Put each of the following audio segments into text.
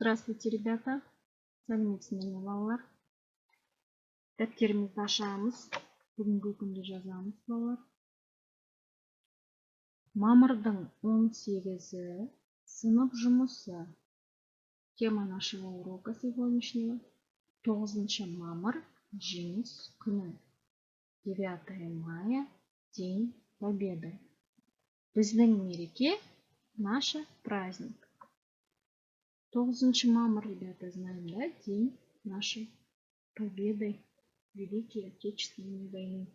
Здравствуйте, ребята! Сәлеметсіздер балалар. Дәптерімізді ашамыз. Бүгінгі күнді жазамыз, балалар. Мамырдың 18-і сынып жұмысы. Тема нашего урока сегодняшнего 9 мамыр жеңіс күні. 9 мая День Победы. Біздің мереке наша праздник. 9 мамыр, ребята, знаем, да? День нашей победы в Великой Отечественной войны.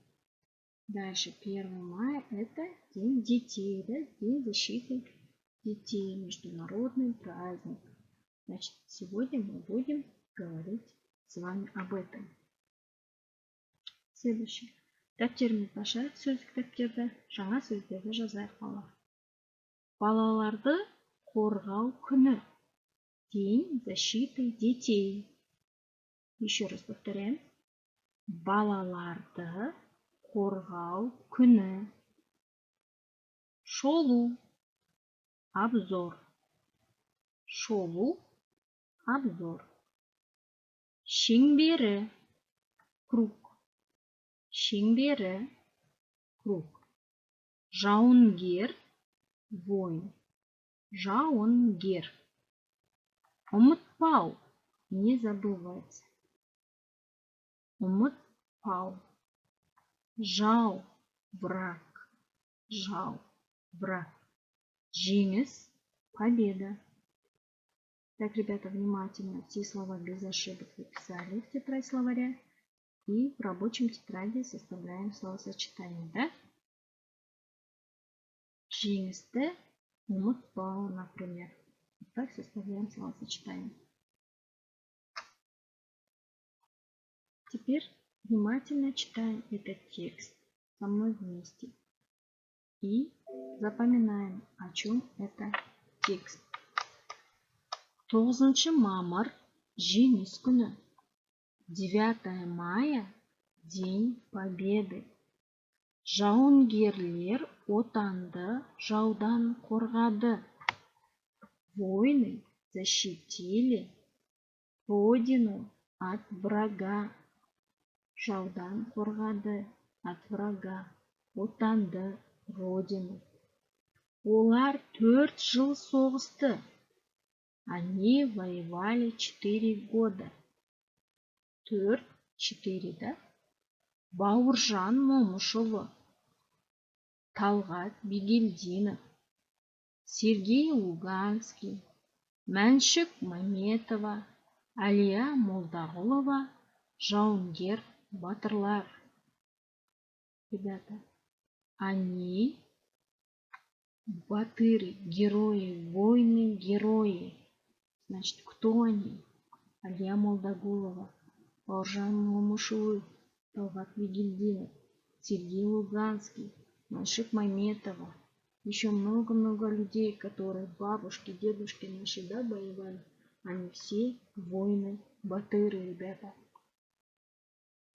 Дальше 1 мая это День детей, да? День защиты детей, международный праздник. Значит, сегодня мы будем говорить с вами об этом. Следующее. Дәптерімізді ашайық, сөздік дәптерді, жаңа сөздерді жазайық, балалар. Балаларды қорғау күні. День защиты детей. Еще раз повторяем. Балаларды қорғау күні. Шолу. Обзор. Шолу. Обзор. Шеңбері. Круг. Шеңбері. Круг. Жауынгер. Воин. Жауынгер. Ұмытпау. Не забывать. Ұмытпау. Жау. Враг. Жау. Враг. Жеңіс. Победа. Так, ребята, внимательно все слова без ошибок записали в тетрадь словаря. И в рабочем тетради составляем словосочетание, да? Жеңісті ұмытпау, например. Так составляем словосочетание. Теперь внимательно читаем этот текст со мной вместе. И запоминаем, о чем это текст. 9 мамыр жеңіс күні. 9 мая День Победы. Жауынгерлер отанды жаудан қорғады. Воины защитили родину от врага. Жаудан қорғады, от врага. Отанды, родину. Олар 4 жыл соғысты. Они воевали 4 года. 4, да? Бауыржан Момышұлы, Талғат Бигелдинов, Сергей Луганский, Мәншік Мәметова, Алия Молдағұлова, жауынгер батырлар. Ребята, они батыры, герои, воины, герои. Значит, кто они? Алия Молдағұлова, Бауыржан Момышұлы, Талғат Бигелдинов, Сергей Луганский, Мәншік Мәметова. Еще много-много людей, которые бабушки, дедушки наши, да, воевали. Они все воины, батыры, ребята.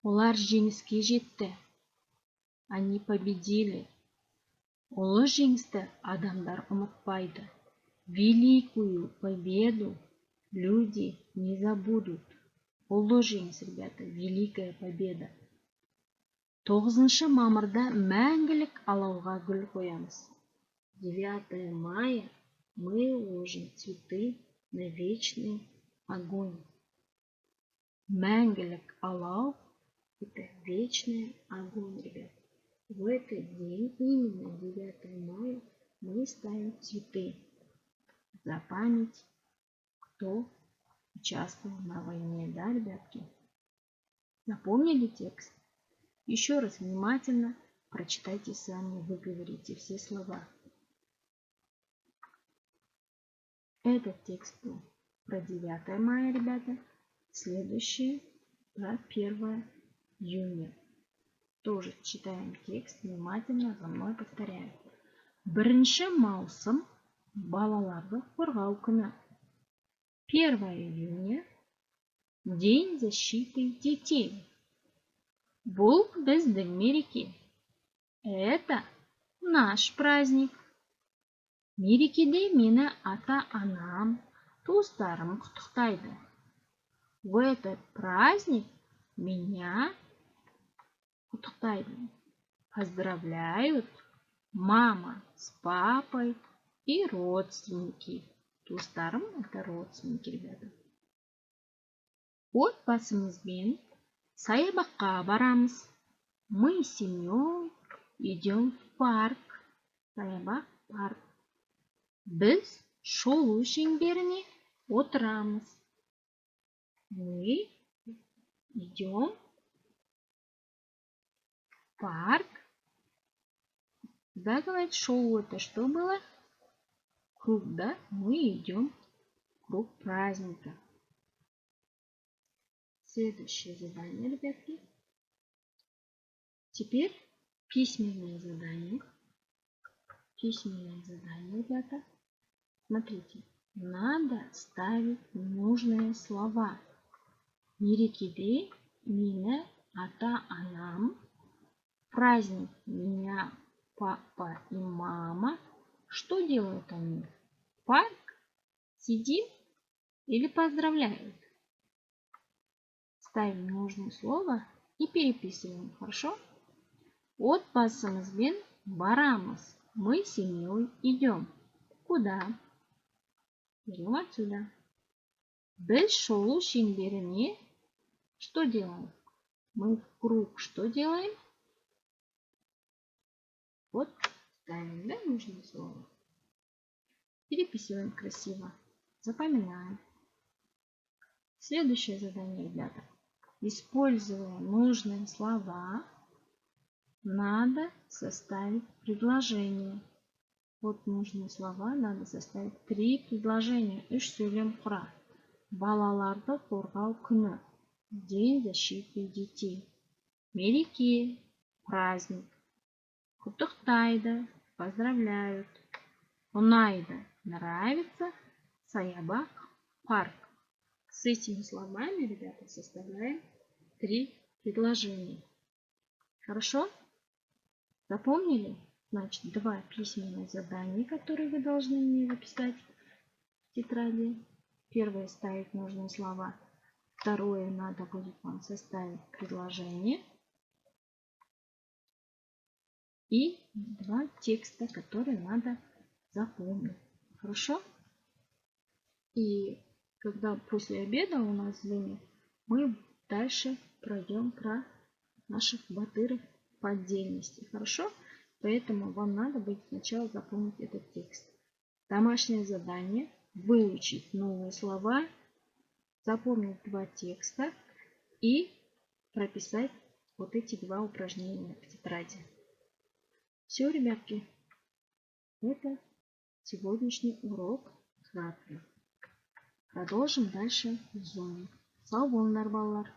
Олар жеңіске жетті. Они победили. Ұлы жеңісті адамдар ұмытпайды. Великую победу люди не забудут. Ұлы жеңіс, ребята, великая победа. 9 мамырда мәңгілік алауға гүл қоямыз. 9 мая мы ложим цветы на вечный огонь. Мәңгілік алау – это вечный огонь, ребят. В этот день, именно 9 мая, мы ставим цветы за память, кто участвовал на войне, да, ребятки? Запомнили текст? Еще раз внимательно прочитайте сами, выговорите все слова. Этот текст был про 9 мая, ребята. Следующий про 1 июня. Тоже читаем текст, внимательно за мной повторяем. 1 маусым балаларды қорғау күні. 1 июня День защиты детей. Бұл біздің мереке. Это наш праздник. Мерекеде мені ата-анам, туыстарым құттықтайды. В этот праздник меня поздравляют мама с папой и родственники. Туыстарым — это родственники, ребята. Отбасымызбен саябаққа барамыз. Мы с семьей идем в парк. Саябақ, парк. Біз шолу шеңберіне отырамыз. Мы идем в парк. Да, говорит, шоу это что было? Круг, да? Мы идем в круг праздника. Следующее задание, ребятки. Теперь письменное задание. Письменное задание, ребята. Смотрите, надо ставить нужные слова. Мерекеде меня ата-анам. Праздник меня папа и мама. Что делают они? Парк? Сидим или поздравляют? Ставим нужное слово и переписываем. Хорошо? Отбасымызбен барамыз. Мы с семьей идем. Куда? Идем отсюда. Біз шолу шеңберіне что делаем? Мы в круг что делаем? Вот ставим, да, нужное слово. Переписываем красиво. Запоминаем. Следующее задание, ребята. Используя нужные слова, надо составить предложение. Вот нужные слова надо составить 3 предложения. Үш сөйлем құра. Балаларды қорғау күні. День защиты детей. Мереке. Праздник. Құттықтайды. Поздравляют. Ұнайды. Нравится. Саябақ. Парк. С этими словами, ребята, составляем 3 предложения. Хорошо? Запомнили? Значит, 2 письменных задания, которые вы должны мне записать в тетради. Первое — ставить нужные слова. Второе — надо будет вам составить предложение. И 2 текста, которые надо запомнить. Хорошо? И когда после обеда у нас время, мы дальше пройдем про наших батыров по отдельности. Хорошо? Поэтому вам надо будет сначала запомнить этот текст. Домашнее задание — выучить новые слова, запомнить 2 текста и прописать вот эти 2 упражнения в тетради. Все, ребятки, это сегодняшний урок. Завтра продолжим дальше в зоне. Сау болыңдар, балалар!